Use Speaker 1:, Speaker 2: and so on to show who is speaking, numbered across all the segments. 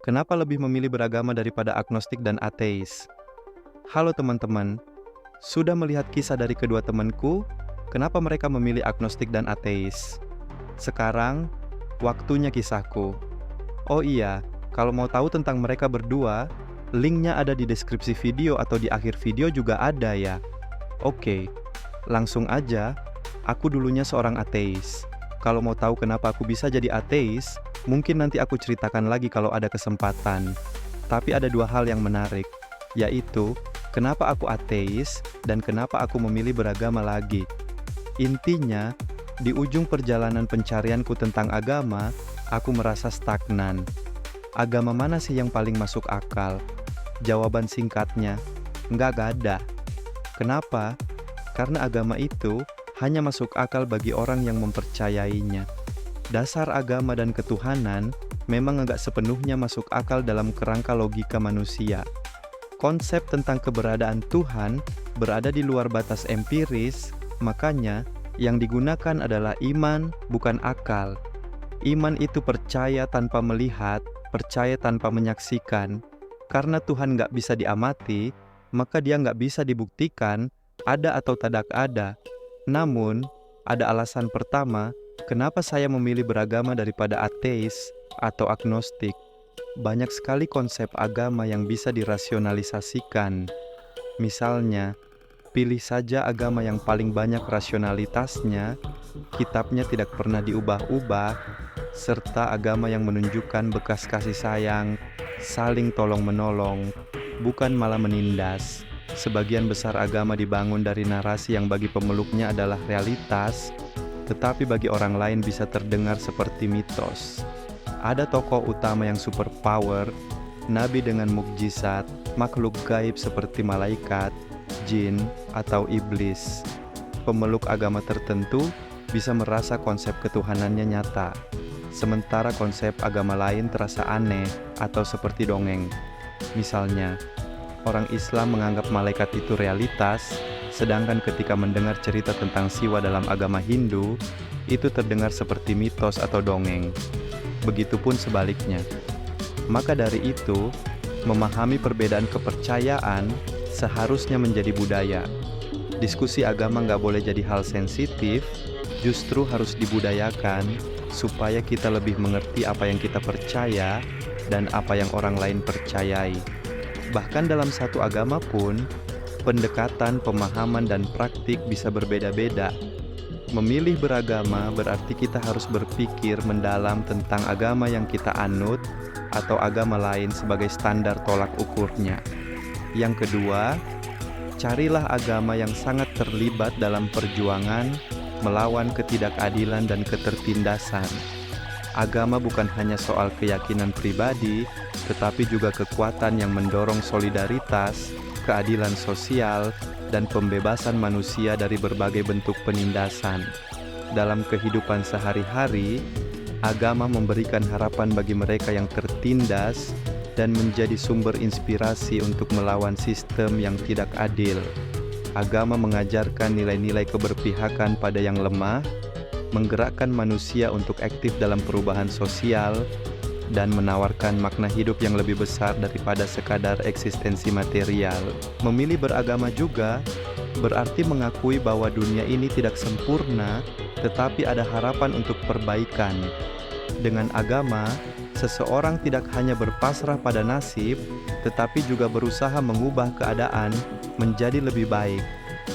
Speaker 1: Kenapa lebih memilih beragama daripada agnostik dan ateis? Halo teman-teman, sudah melihat kisah dari kedua temanku? Kenapa mereka memilih agnostik dan ateis? Sekarang, waktunya kisahku. Oh iya, kalau mau tahu tentang mereka berdua, linknya ada di deskripsi video atau di akhir video juga ada ya. Oke, langsung aja, aku dulunya seorang ateis. Kalau mau tahu kenapa aku bisa jadi ateis, mungkin nanti aku ceritakan lagi kalau ada kesempatan. Tapi ada dua hal yang menarik, yaitu kenapa aku ateis dan kenapa aku memilih beragama lagi. Intinya, di ujung perjalanan pencarianku tentang agama, aku merasa stagnan. Agama mana sih yang paling masuk akal? Jawaban singkatnya, nggak ada. Kenapa? Karena agama itu hanya masuk akal bagi orang yang mempercayainya. Dasar agama dan ketuhanan memang nggak sepenuhnya masuk akal dalam kerangka logika manusia. Konsep tentang keberadaan Tuhan berada di luar batas empiris, makanya yang digunakan adalah iman, bukan akal. Iman itu percaya tanpa melihat, percaya tanpa menyaksikan. Karena Tuhan nggak bisa diamati, maka dia nggak bisa dibuktikan, ada atau tidak ada. Namun, ada alasan pertama, kenapa saya memilih beragama daripada ateis atau agnostik. Banyak sekali konsep agama yang bisa dirasionalisasikan. Misalnya, pilih saja agama yang paling banyak rasionalitasnya, kitabnya tidak pernah diubah-ubah, serta agama yang menunjukkan bekas kasih sayang, saling tolong-menolong, bukan malah menindas. Sebagian besar agama dibangun dari narasi yang bagi pemeluknya adalah realitas, tetapi bagi orang lain bisa terdengar seperti mitos. Ada tokoh utama yang superpower, nabi dengan mukjizat, makhluk gaib seperti malaikat, jin, atau iblis. Pemeluk agama tertentu bisa merasa konsep ketuhanannya nyata, sementara konsep agama lain terasa aneh atau seperti dongeng. Misalnya, orang Islam menganggap malaikat itu realitas, sedangkan ketika mendengar cerita tentang Siwa dalam agama Hindu, itu terdengar seperti mitos atau dongeng. Begitupun sebaliknya. Maka dari itu, memahami perbedaan kepercayaan seharusnya menjadi budaya. Diskusi agama nggak boleh jadi hal sensitif, justru harus dibudayakan supaya kita lebih mengerti apa yang kita percaya dan apa yang orang lain percayai. Bahkan dalam satu agama pun, pendekatan, pemahaman, dan praktik bisa berbeda-beda. Memilih beragama berarti kita harus berpikir mendalam tentang agama yang kita anut atau agama lain sebagai standar tolak ukurnya. Yang kedua, carilah agama yang sangat terlibat dalam perjuangan melawan ketidakadilan dan ketertindasan. Agama bukan hanya soal keyakinan pribadi, tetapi juga kekuatan yang mendorong solidaritas, keadilan sosial, dan pembebasan manusia dari berbagai bentuk penindasan. Dalam kehidupan sehari-hari, agama memberikan harapan bagi mereka yang tertindas dan menjadi sumber inspirasi untuk melawan sistem yang tidak adil. Agama mengajarkan nilai-nilai keberpihakan pada yang lemah, menggerakkan manusia untuk aktif dalam perubahan sosial, dan menawarkan makna hidup yang lebih besar daripada sekadar eksistensi material. Memilih beragama juga berarti mengakui bahwa dunia ini tidak sempurna, tetapi ada harapan untuk perbaikan. Dengan agama, seseorang tidak hanya berpasrah pada nasib, tetapi juga berusaha mengubah keadaan menjadi lebih baik,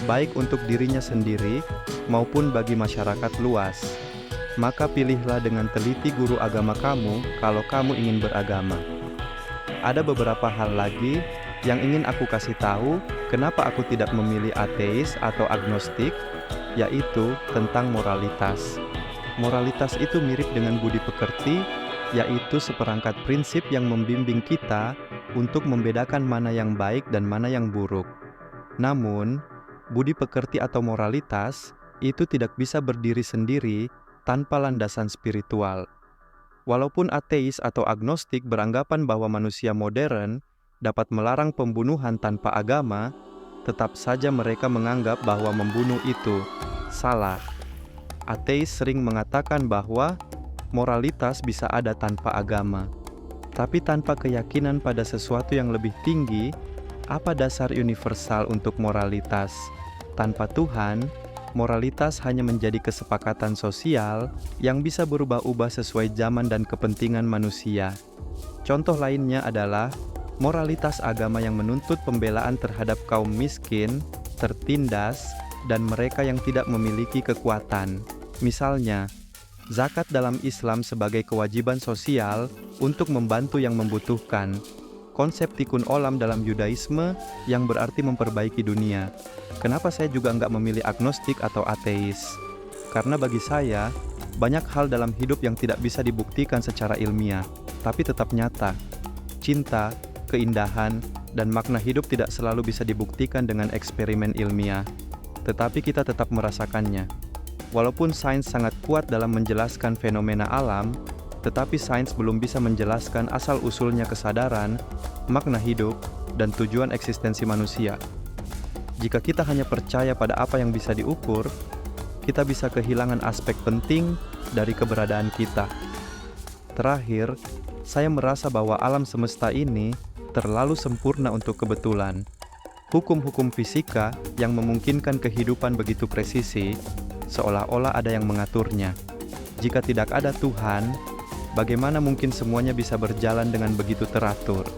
Speaker 1: baik untuk dirinya sendiri maupun bagi masyarakat luas. Maka pilihlah dengan teliti guru agama kamu kalau kamu ingin beragama. Ada beberapa hal lagi yang ingin aku kasih tahu kenapa aku tidak memilih ateis atau agnostik, yaitu tentang moralitas. Moralitas itu mirip dengan budi pekerti, yaitu seperangkat prinsip yang membimbing kita untuk membedakan mana yang baik dan mana yang buruk. Namun, budi pekerti atau moralitas itu tidak bisa berdiri sendiri tanpa landasan spiritual. Walaupun ateis atau agnostik beranggapan bahwa manusia modern dapat melarang pembunuhan tanpa agama, tetap saja mereka menganggap bahwa membunuh itu salah. Ateis sering mengatakan bahwa moralitas bisa ada tanpa agama. Tapi tanpa keyakinan pada sesuatu yang lebih tinggi, apa dasar universal untuk moralitas? Tanpa Tuhan, moralitas hanya menjadi kesepakatan sosial yang bisa berubah-ubah sesuai zaman dan kepentingan manusia. Contoh lainnya adalah moralitas agama yang menuntut pembelaan terhadap kaum miskin, tertindas, dan mereka yang tidak memiliki kekuatan. Misalnya, zakat dalam Islam sebagai kewajiban sosial untuk membantu yang membutuhkan. Konsep tikkun olam dalam Yudaisme yang berarti memperbaiki dunia. Kenapa saya juga nggak memilih agnostik atau ateis? Karena bagi saya, banyak hal dalam hidup yang tidak bisa dibuktikan secara ilmiah, tapi tetap nyata. Cinta, keindahan, dan makna hidup tidak selalu bisa dibuktikan dengan eksperimen ilmiah, tetapi kita tetap merasakannya. Walaupun sains sangat kuat dalam menjelaskan fenomena alam, tetapi sains belum bisa menjelaskan asal-usulnya kesadaran, makna hidup, dan tujuan eksistensi manusia. Jika kita hanya percaya pada apa yang bisa diukur, kita bisa kehilangan aspek penting dari keberadaan kita. Terakhir, saya merasa bahwa alam semesta ini terlalu sempurna untuk kebetulan. Hukum-hukum fisika yang memungkinkan kehidupan begitu presisi, seolah-olah ada yang mengaturnya. Jika tidak ada Tuhan, bagaimana mungkin semuanya bisa berjalan dengan begitu teratur?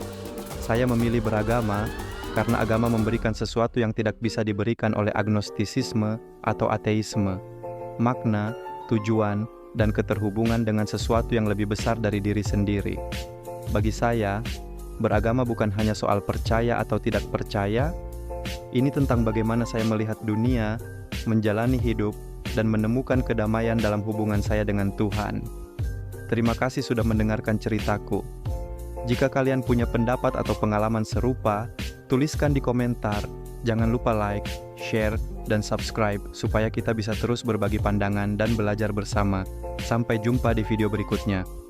Speaker 1: Saya memilih beragama karena agama memberikan sesuatu yang tidak bisa diberikan oleh agnostisisme atau ateisme. Makna, tujuan, dan keterhubungan dengan sesuatu yang lebih besar dari diri sendiri. Bagi saya, beragama bukan hanya soal percaya atau tidak percaya, ini tentang bagaimana saya melihat dunia, menjalani hidup, dan menemukan kedamaian dalam hubungan saya dengan Tuhan. Terima kasih sudah mendengarkan ceritaku. Jika kalian punya pendapat atau pengalaman serupa, tuliskan di komentar. Jangan lupa like, share, dan subscribe supaya kita bisa terus berbagi pandangan dan belajar bersama. Sampai jumpa di video berikutnya.